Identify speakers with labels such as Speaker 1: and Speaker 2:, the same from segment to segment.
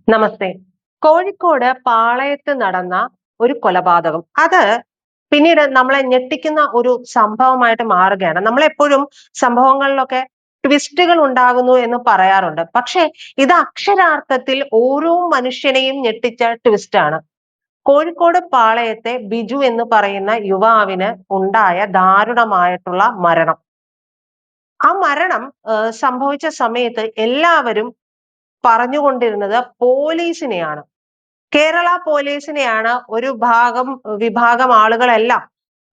Speaker 1: നമസ്തേ. കോഴിക്കോട് പാളയത്ത് നടന്ന ഒരു കൊലപാതകം. അത് പിന്നീട് നമ്മളെ ഞെട്ടിക്കുന്ന ഒരു സംഭവമായിട്ട് മാറുകയാണ്. നമ്മളെപ്പോഴും സംഭവങ്ങളിലൊക്കെ ട്വിസ്റ്റുകൾ ഉണ്ടാകുന്നു എന്ന് പറയാറുണ്ട്. പക്ഷേ ഇത് അക്ഷരാർത്ഥത്തിൽ ഓരോ മനുഷ്യനെയും ഞെട്ടിച്ച ട്വിസ്റ്റാണ്. കോഴിക്കോട് പാളയത്തെ ബിജു എന്ന് പറയുന്ന യുവാവിന് ഉണ്ടായ ദാരുണമായിട്ടുള്ള മരണം. ആ മരണം സംഭവിച്ച സമയത്ത് എല്ലാവരും പറഞ്ഞുകൊണ്ടിരുന്നത് പോലീസിനെയാണ്. കേരള പോലീസിനെയാണ് ഒരു വിഭാഗം ആളുകളെല്ലാം.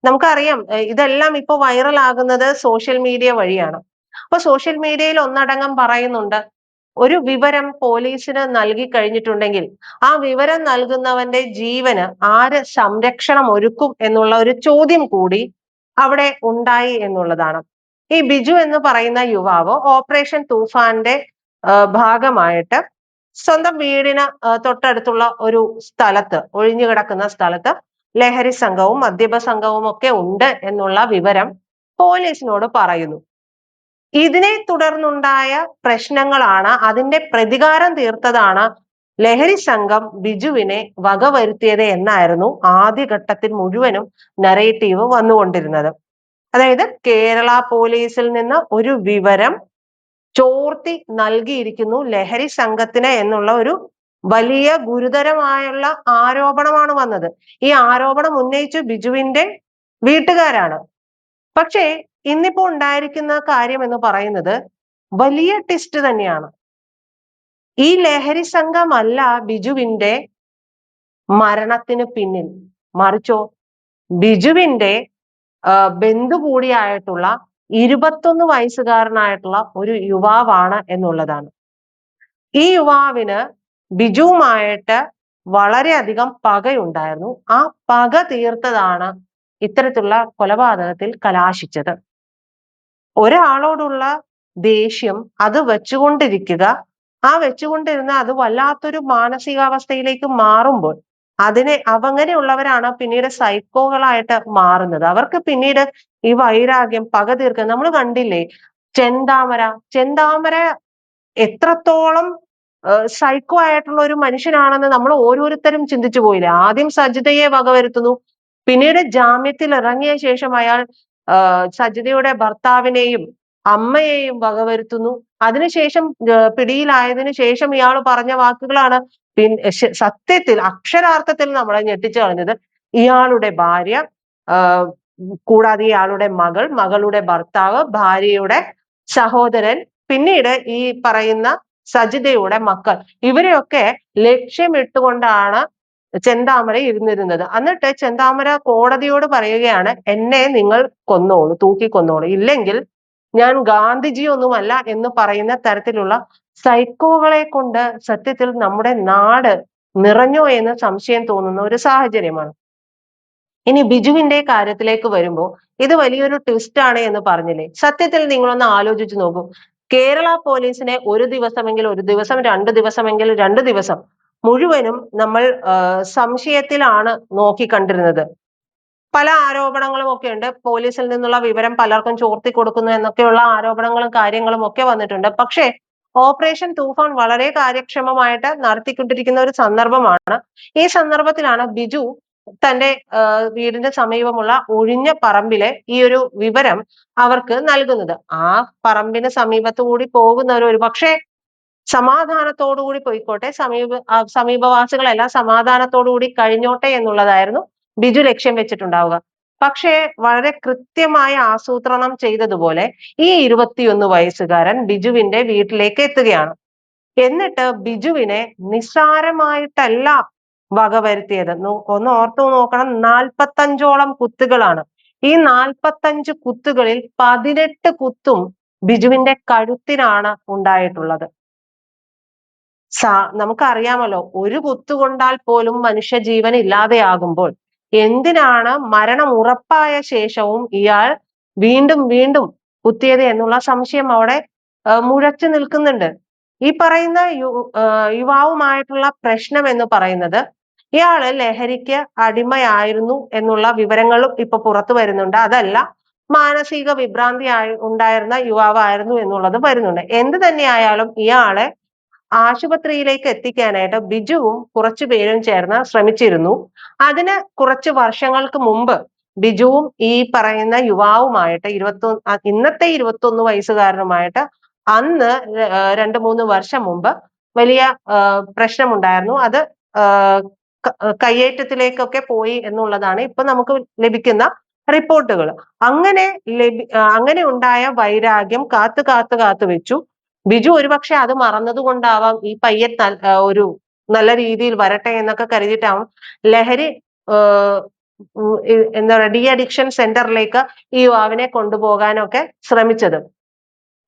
Speaker 1: നമുക്കറിയാം ഇതെല്ലാം ഇപ്പൊ വൈറൽ ആകുന്നത് സോഷ്യൽ മീഡിയ വഴിയാണ്. അപ്പൊ സോഷ്യൽ മീഡിയയിൽ ഒന്നടങ്കം പറയുന്നുണ്ട്, ഒരു വിവരം പോലീസിന് നൽകി കഴിഞ്ഞിട്ടുണ്ടെങ്കിൽ ആ വിവരം നൽകുന്നവന്റെ ജീവന് ആര് സംരക്ഷണം ഒരുക്കും എന്നുള്ള ഒരു ചോദ്യം കൂടി അവിടെ ഉണ്ടായി എന്നുള്ളതാണ്. ഈ ബിജു എന്ന് പറയുന്ന യുവാവ് ഓപ്പറേഷൻ തൂഫാന്റെ ഭാഗമായിട്ട് സ്വന്തം വീടിന് തൊട്ടടുത്തുള്ള ഒരു സ്ഥലത്ത്, ഒഴിഞ്ഞു കിടക്കുന്ന സ്ഥലത്ത് ലഹരി സംഘവും മദ്യപ സംഘവും ഒക്കെ ഉണ്ട് എന്നുള്ള വിവരം പോലീസിനോട് പറയുന്നു. ഇതിനെ തുടർന്നുണ്ടായ പ്രശ്നങ്ങളാണ്, അതിന്റെ പ്രതികാരം തീർത്തതാണ് ലഹരി സംഘം ബിജുവിനെ വകവരുത്തിയത് എന്നായിരുന്നു ആദ്യഘട്ടത്തിൽ മുഴുവനും നറേറ്റീവ് വന്നുകൊണ്ടിരുന്നത്. അതായത് കേരള പോലീസിൽ നിന്ന് ഒരു വിവരം ചോർത്തി നൽകിയിരിക്കുന്നു ലഹരി സംഘത്തിന് എന്നുള്ള ഒരു വലിയ ഗുരുതരമായുള്ള ആരോപണമാണ് വന്നത്. ഈ ആരോപണം ഉന്നയിച്ചു ബിജുവിന്റെ വീട്ടുകാരാണ്. പക്ഷേ ഇന്നിപ്പോ ഉണ്ടായിരിക്കുന്ന കാര്യം എന്ന് പറയുന്നത് വലിയ ട്വിസ്റ്റ് തന്നെയാണ്. ഈ ലഹരി സംഘമല്ല ബിജുവിന്റെ മരണത്തിന് പിന്നിൽ, മറിച്ചോ ബിജുവിന്റെ ബന്ധു കൂടിയായിട്ടുള്ള 21 വയസ്സുകാരനായിട്ടുള്ള ഒരു യുവാവാണ് എന്നുള്ളതാണ്. ഈ യുവാവിന് ബിജുവുമായിട്ട് വളരെയധികം പകയുണ്ടായിരുന്നു. ആ പക തീർത്തതാണ് ഇത്തരത്തിലുള്ള കൊലപാതകത്തിൽ കലാശിച്ചത്. ഒരാളോടുള്ള ദേഷ്യം അത് വെച്ചുകൊണ്ടിരിക്കുക, ആ വെച്ചുകൊണ്ടിരുന്ന അത് വല്ലാത്തൊരു മാനസികാവസ്ഥയിലേക്ക് മാറുമ്പോൾ അങ്ങനെയുള്ളവരാണ് പിന്നീട് സൈക്കോകളായിട്ട് മാറുന്നത്. അവർക്ക് പിന്നീട് ഈ വൈരാഗ്യം, പക തീർക്കുക. നമ്മൾ കണ്ടില്ലേ ചെന്താമര എത്രത്തോളം സൈക്കോ ആയിട്ടുള്ള ഒരു മനുഷ്യനാണെന്ന് നമ്മൾ ഓരോരുത്തരും ചിന്തിച്ചു പോയില്ലേ. ആദ്യം സജിതയെ വകവരുത്തുന്നു, പിന്നീട് ജാമ്യത്തിൽ ഇറങ്ങിയ ശേഷം അയാൾ സജിതയുടെ ഭർത്താവിനെയും അമ്മയെയും വകവരുത്തുന്നു. അതിനുശേഷം പിടിയിലായതിനു ശേഷം ഇയാൾ പറഞ്ഞ വാക്കുകളാണ് സത്യത്തിൽ അക്ഷരാർത്ഥത്തിൽ നമ്മളെ ഞെട്ടിച്ചു കളഞ്ഞത്. ഇയാളുടെ ഭാര്യ, കൂടാതെ ഇയാളുടെ മകളുടെ ഭർത്താവ്, ഭാര്യയുടെ സഹോദരൻ, പിന്നീട് ഈ പറയുന്ന സജിതയുടെ മക്കൾ, ഇവരെയൊക്കെ ലക്ഷ്യമിട്ടുകൊണ്ടാണ് ചെന്താമര ഇരുന്നിരുന്നത്. എന്നിട്ട് ചെന്താമര കോടതിയോട് പറയുകയാണ്, എന്നെ നിങ്ങൾ കൊന്നോളൂ, തൂക്കിക്കൊന്നോളൂ, ഇല്ലെങ്കിൽ ഞാൻ ഗാന്ധിജി ഒന്നുമല്ല എന്ന് പറയുന്ന തരത്തിലുള്ള സൈക്കോകളെ കൊണ്ട് സത്യത്തിൽ നമ്മുടെ നാട് നിറഞ്ഞോ എന്ന് സംശയം തോന്നുന്ന ഒരു സാഹചര്യമാണ്. ഇനി ബിജുവിന്റെ കാര്യത്തിലേക്ക് വരുമ്പോൾ ഇത് വലിയൊരു ട്വിസ്റ്റ് ആണ് എന്ന് പറഞ്ഞില്ലേ. സത്യത്തിൽ നിങ്ങളൊന്ന് ആലോചിച്ചു നോക്കൂ. കേരള പോലീസിനെ ഒരു ദിവസമെങ്കിൽ ഒരു ദിവസം, 2 ദിവസമെങ്കിൽ 2 ദിവസം മുഴുവനും നമ്മൾ സംശയത്തിലാണ് നോക്കിക്കണ്ടിരുന്നത്. പല ആരോപണങ്ങളും ഒക്കെ ഉണ്ട്. പോലീസിൽ നിന്നുള്ള വിവരം പലർക്കും ചോർത്തി കൊടുക്കുന്നു എന്നൊക്കെയുള്ള ആരോപണങ്ങളും കാര്യങ്ങളും ഒക്കെ വന്നിട്ടുണ്ട്. പക്ഷേ ഓപ്പറേഷൻ തൂഫാൻ വളരെ കാര്യക്ഷമമായിട്ട് നടത്തിക്കൊണ്ടിരിക്കുന്ന ഒരു സന്ദർഭമാണ്. ഈ സന്ദർഭത്തിലാണ് ബിജു തന്റെ വീടിന്റെ സമീപമുള്ള ഒഴിഞ്ഞ പറമ്പിലെ ഈ ഒരു വിവരം അവർക്ക് നൽകുന്നത്. ആ പറമ്പിന് സമീപത്തു കൂടി പോകുന്നവർ ഒരു പക്ഷേ സമാധാനത്തോടു കൂടി പോയിക്കോട്ടെ, സമീപവാസികളെല്ലാം സമാധാനത്തോടു കൂടി കഴിഞ്ഞോട്ടെ എന്നുള്ളതായിരുന്നു ബിജു ലക്ഷ്യം വെച്ചിട്ടുണ്ടാവുക. പക്ഷേ വളരെ കൃത്യമായി ആസൂത്രണം ചെയ്തതുപോലെ ഈ 21 വയസ്സുകാരൻ ബിജുവിന്റെ വീട്ടിലേക്ക് എത്തുകയാണ്. എന്നിട്ട് ബിജുവിനെ നിസ്സാരമായിട്ടല്ല വകവരുത്തിയത്. ഒന്ന് ഓർത്തു നോക്കണം, 45ഓളം കുത്തുകളാണ്. ഈ 45 കുത്തുകളിൽ 18 കുത്തും ബിജുവിന്റെ കഴുത്തിനാണ് ഉണ്ടായിട്ടുള്ളത്. നമുക്കറിയാമല്ലോ, ഒരു കുത്തുകൊണ്ടാൽ പോലും മനുഷ്യജീവൻ ഇല്ലാതെയാകുമ്പോൾ എന്തിനാണ് മരണം ഉറപ്പായ ശേഷവും ഇയാൾ വീണ്ടും വീണ്ടും കുത്തിയത് എന്നുള്ള സംശയം അവിടെ മുഴച്ചു നിൽക്കുന്നുണ്ട്. ഈ പറയുന്ന യുവാവുമായിട്ടുള്ള പ്രശ്നം എന്ന് പറയുന്നത്, ഇയാള് ലഹരിക്ക് അടിമയായിരുന്നു എന്നുള്ള വിവരങ്ങളും ഇപ്പൊ പുറത്തു വരുന്നുണ്ട്. അതല്ല, മാനസിക വിഭ്രാന്തി ഉണ്ടായിരുന്ന യുവാവായിരുന്നു എന്നുള്ളത് വരുന്നുണ്ട്. എന്ത് തന്നെയായാലും ഇയാളെ ആശുപത്രിയിലേക്ക് എത്തിക്കാനായിട്ട് ബിജുവും കുറച്ചു പേരും ചേർന്ന് ശ്രമിച്ചിരുന്നു. അതിന് കുറച്ച് വർഷങ്ങൾക്ക് മുമ്പ് ബിജുവും ഈ പറയുന്ന യുവാവുമായിട്ട് ഇന്നത്തെ 21 വയസ്സുകാരനുമായിട്ട് അന്ന് 2-3 വർഷം മുമ്പ് വലിയ പ്രശ്നമുണ്ടായിരുന്നു. അത് കയ്യേറ്റത്തിലേക്കൊക്കെ പോയി എന്നുള്ളതാണ് ഇപ്പൊ നമുക്ക് ലഭിക്കുന്ന റിപ്പോർട്ടുകൾ. അങ്ങനെ ഉണ്ടായ വൈരാഗ്യം കാത്തു വെച്ചു. ബിജു ഒരുപക്ഷെ അത് മറന്നത് കൊണ്ടാവാം ഈ പയ്യൻ ഒരു നല്ല രീതിയിൽ വരട്ടെ എന്നൊക്കെ കരുതിയിട്ടാവും ലഹരി എന്താ പറയുക ഡി അഡിക്ഷൻ സെന്ററിലേക്ക് ഈ യുവാവിനെ കൊണ്ടുപോകാനൊക്കെ ശ്രമിച്ചത്.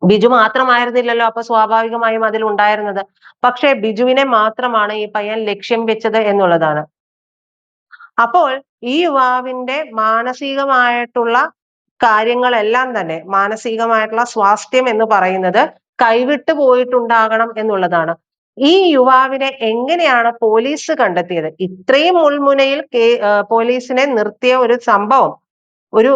Speaker 1: ബിജു മാത്രമായിരുന്നില്ലല്ലോ അപ്പൊ സ്വാഭാവികമായും അതിൽ ഉണ്ടായിരുന്നത്. പക്ഷെ ബിജുവിനെ മാത്രമാണ് ഈ പയ്യൻ ലക്ഷ്യം വെച്ചത് എന്നുള്ളതാണ്. അപ്പോൾ ഈ യുവാവിന്റെ മാനസികമായിട്ടുള്ള കാര്യങ്ങളെല്ലാം തന്നെ, മാനസികമായിട്ടുള്ള സ്വാസ്ഥ്യം എന്ന് പറയുന്നത് കൈവിട്ടു പോയിട്ടുണ്ടാകണം എന്നുള്ളതാണ്. ഈ യുവാവിനെ എങ്ങനെയാണ് പോലീസ് കണ്ടെത്തിയത്? ഇത്രയും മുൾമുനയിൽ പോലീസിനെ നിർത്തിയ ഒരു സംഭവം, ഒരു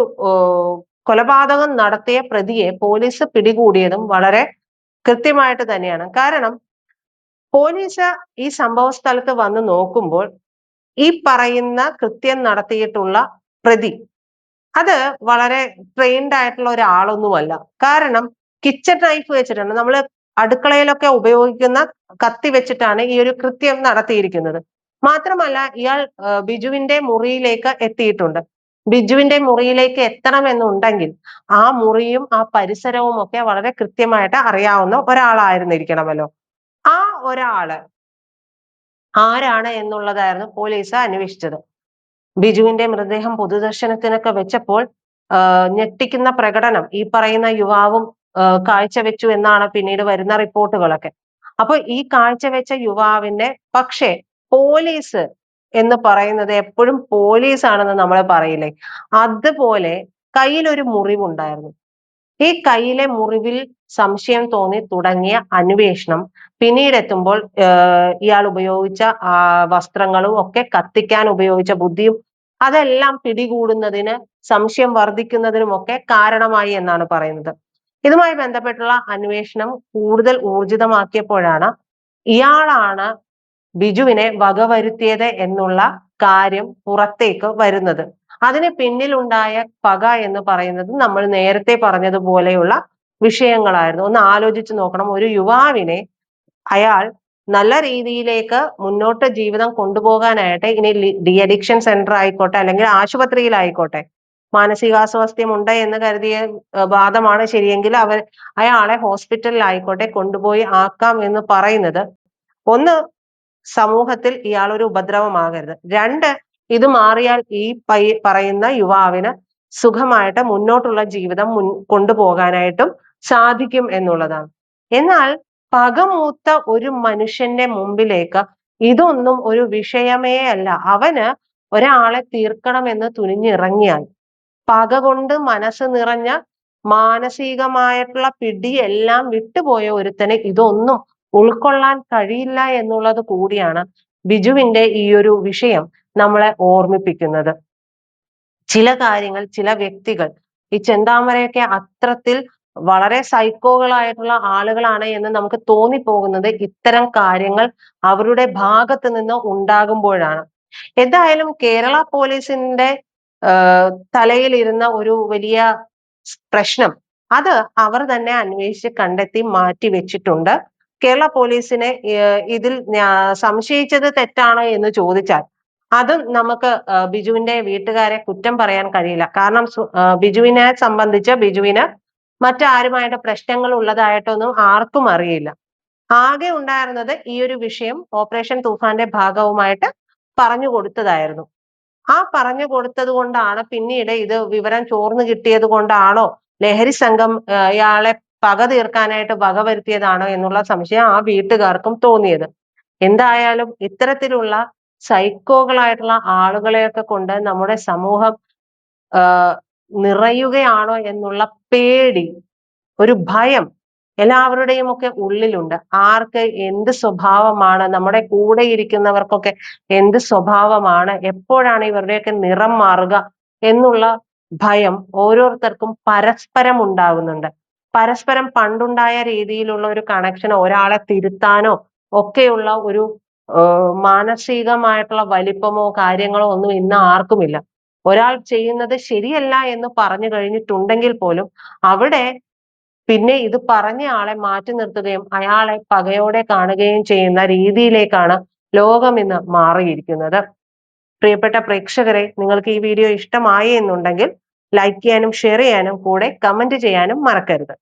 Speaker 1: കൊലപാതകം നടത്തിയ പ്രതിയെ പോലീസ് പിടികൂടിയതും വളരെ കൃത്യമായിട്ട് തന്നെയാണ്. കാരണം പോലീസ് ഈ സംഭവ സ്ഥലത്ത് വന്ന് നോക്കുമ്പോൾ ഈ പറയുന്ന കൃത്യം നടത്തിയിട്ടുള്ള പ്രതി അത് വളരെ ട്രെയിൻഡ് ആയിട്ടുള്ള ഒരാളൊന്നുമല്ല. കാരണം കിച്ചൺ നൈഫ് വെച്ചിട്ടാണ്, നമ്മൾ അടുക്കളയിലൊക്കെ ഉപയോഗിക്കുന്ന കത്തി വെച്ചിട്ടാണ് ഈ ഒരു കൃത്യം നടത്തിയിരിക്കുന്നത്. മാത്രമല്ല ഇയാൾ ബിജുവിന്റെ മുറിയിലേക്ക് എത്തിയിട്ടുണ്ട്. ബിജുവിന്റെ മുറിയിലേക്ക് എത്തണമെന്നുണ്ടെങ്കിൽ ആ മുറിയും ആ പരിസരവും ഒക്കെ വളരെ കൃത്യമായിട്ട് അറിയാവുന്ന ഒരാളായിരുന്നിരിക്കണമല്ലോ. ആ ഒരാള് ആരാണ് എന്നുള്ളതായിരുന്നു പോലീസ് അന്വേഷിച്ചത്. ബിജുവിന്റെ മൃതദേഹം പൊതുദർശനത്തിനൊക്കെ വെച്ചപ്പോൾ ഞെട്ടിക്കുന്ന പ്രകടനം ഈ പറയുന്ന യുവാവും കാഴ്ചവെച്ചു എന്നാണ് പിന്നീട് വരുന്ന റിപ്പോർട്ടുകളൊക്കെ. അപ്പൊ ഈ കാഴ്ചവെച്ച യുവാവിനെ പക്ഷേ പോലീസ് എന്ന് പറയുന്നത് എപ്പോഴും പോലീസ് ആണെന്ന് നമ്മൾ പറയില്ലേ, അതുപോലെ കയ്യിലൊരു മുറിവുണ്ടായിരുന്നു. ഈ കയ്യിലെ മുറിവിൽ സംശയം തോന്നി തുടങ്ങിയ അന്വേഷണം പിന്നീട് എത്തുമ്പോൾ ഇയാൾ ഉപയോഗിച്ച വസ്ത്രങ്ങളും ഒക്കെ കത്തിക്കാൻ ഉപയോഗിച്ച ബുദ്ധിയും അതെല്ലാം പിടികൂടുന്നതിന്, സംശയം വർദ്ധിക്കുന്നതിനുമൊക്കെ കാരണമായി എന്നാണ് പറയുന്നത്. ഇതുമായി ബന്ധപ്പെട്ടുള്ള അന്വേഷണം കൂടുതൽ ഊർജിതമാക്കിയപ്പോഴാണ് ഇയാളാണ് ബിജുവിനെ വകവരുത്തിയത് എന്നുള്ള കാര്യം പുറത്തേക്ക് വരുന്നത്. അതിന് പിന്നിലുണ്ടായ പക എന്ന് പറയുന്നത് നമ്മൾ നേരത്തെ പറഞ്ഞതുപോലെയുള്ള വിഷയങ്ങളായിരുന്നു. ഒന്ന് ആലോചിച്ച് നോക്കണം. ഒരു യുവാവിനെ അയാൾ നല്ല രീതിയിലേക്ക് മുന്നോട്ട് ജീവിതം കൊണ്ടുപോകാനായിട്ട്, ഇനി ഡി അഡിക്ഷൻ സെന്റർ ആയിക്കോട്ടെ അല്ലെങ്കിൽ ആശുപത്രിയിലായിക്കോട്ടെ, മാനസികാസ്വാസ്ഥ്യം ഉണ്ട് എന്ന് കരുതിയ വാദമാണ് ശരിയെങ്കിൽ അയാളെ ഹോസ്പിറ്റലിലായിക്കോട്ടെ കൊണ്ടുപോയി ആക്കാം എന്ന് പറയുന്നത്, ഒന്ന് സമൂഹത്തിൽ ഇയാൾ ഒരു ഉപദ്രവമാകരുത്, രണ്ട് ഇത് മാറിയാൽ ഈ പറയുന്ന യുവാവിന് സുഖമായിട്ട് മുന്നോട്ടുള്ള ജീവിതം കൊണ്ടുപോകാനായിട്ടും സാധിക്കും എന്നുള്ളതാണ്. എന്നാൽ പകമൂത്ത ഒരു മനുഷ്യന്റെ മുമ്പിലേക്ക് ഇതൊന്നും ഒരു വിഷയമേ അല്ല. അവന് ഒരാളെ തീർക്കണമെന്ന് തുനിഞ്ഞിറങ്ങിയാൽ, പക കൊണ്ട് മനസ്സ് നിറഞ്ഞ മാനസികമായിട്ടുള്ള പിടിയെല്ലാം വിട്ടുപോയ ഒരുത്തന് ഇതൊന്നും ഉൾക്കൊള്ളാൻ കഴിയില്ല എന്നുള്ളത് കൂടിയാണ് ബിജുവിന്റെ ഈ ഒരു വിഷയം നമ്മളെ ഓർമ്മിപ്പിക്കുന്നത്. ചില കാര്യങ്ങൾ, ചില വ്യക്തികൾ, ഈ ചെന്താമരയൊക്കെ അത്രത്തിൽ വളരെ സൈക്കോകളായിട്ടുള്ള ആളുകളാണ് എന്ന് നമുക്ക് തോന്നിപ്പോകുന്നത് ഇത്തരം കാര്യങ്ങൾ അവരുടെ ഭാഗത്ത് നിന്ന് ഉണ്ടാകുമ്പോഴാണ്. എന്തായാലും കേരള പോലീസിന്റെ തലയിൽ ഇരുന്ന ഒരു വലിയ പ്രശ്നം അത് അവർ തന്നെ അന്വേഷിച്ച് കണ്ടെത്തി മാറ്റി വെച്ചിട്ടുണ്ട്. കേരള പോലീസിനെ ഇതിൽ സംശയിച്ചത് തെറ്റാണോ എന്ന് ചോദിച്ചാൽ അതും നമുക്ക് ബിജുവിന്റെ വീട്ടുകാരെ കുറ്റം പറയാൻ കഴിയില്ല. കാരണം ബിജുവിനെ സംബന്ധിച്ച് ബിജുവിന് മറ്റാരുമായിട്ട് പ്രശ്നങ്ങൾ ഉള്ളതായിട്ടൊന്നും ആർക്കും അറിയില്ല. ആകെ ഉണ്ടായിരുന്നത് ഈ ഒരു വിഷയം ഓപ്പറേഷൻ തൂഫാന്റെ ഭാഗവുമായിട്ട് പറഞ്ഞു കൊടുത്തതായിരുന്നു. ആ പറഞ്ഞു കൊടുത്തത് കൊണ്ടാണ് പിന്നീട് ഇത് വിവരം ചോർന്നു കിട്ടിയത് കൊണ്ടാണോ ലഹരി സംഘം ഇയാളെ പക തീർക്കാനായിട്ട് വകവരുത്തിയതാണോ എന്നുള്ള സംശയം ആ വീട്ടുകാർക്കും തോന്നിയത്. എന്തായാലും ഇത്തരത്തിലുള്ള സൈക്കോകളായിട്ടുള്ള ആളുകളെയൊക്കെ കൊണ്ട് നമ്മുടെ സമൂഹം നിറയുകയാണോ എന്നുള്ള പേടി, ഒരു ഭയം എല്ലാവരുടെയും ഒക്കെ ഉള്ളിലുണ്ട്. ആർക്ക് എന്ത് സ്വഭാവമാണ്, നമ്മുടെ കൂടെ ഇരിക്കുന്നവർക്കൊക്കെ എന്ത് സ്വഭാവമാണ്, എപ്പോഴാണ് ഇവരുടെയൊക്കെ നിറം മാറുക എന്നുള്ള ഭയം ഓരോരുത്തർക്കും പരസ്പരം ഉണ്ടാകുന്നുണ്ട്. പരസ്പരം പണ്ടുണ്ടായ രീതിയിലുള്ള ഒരു കണക്ഷൻ ഒരാളെ തിരുത്താനോ ഒക്കെയുള്ള ഒരു മാനസികമായിട്ടുള്ള വലിപ്പമോ കാര്യങ്ങളോ ഒന്നും ഇന്ന് ആർക്കുമില്ല. ഒരാൾ ചെയ്യുന്നത് ശരിയല്ല എന്ന് പറഞ്ഞു കഴിഞ്ഞിട്ടുണ്ടെങ്കിൽ പോലും അവിടെ പിന്നെ ഇത് പറഞ്ഞ ആളെ മാറ്റി നിർത്തുകയും അയാളെ പകയോടെ കാണുകയും ചെയ്യുന്ന രീതിയിലേക്കാണ് ലോകം ഇന്ന് മാറിയിരിക്കുന്നത്. പ്രിയപ്പെട്ട പ്രേക്ഷകരെ, നിങ്ങൾക്ക് ഈ വീഡിയോ ഇഷ്ടമായി എന്നുണ്ടെങ്കിൽ ലൈക്ക് ചെയ്യാനും ഷെയർ ചെയ്യാനും കൂടെ കമന്റ് ചെയ്യാനും മറക്കരുത്.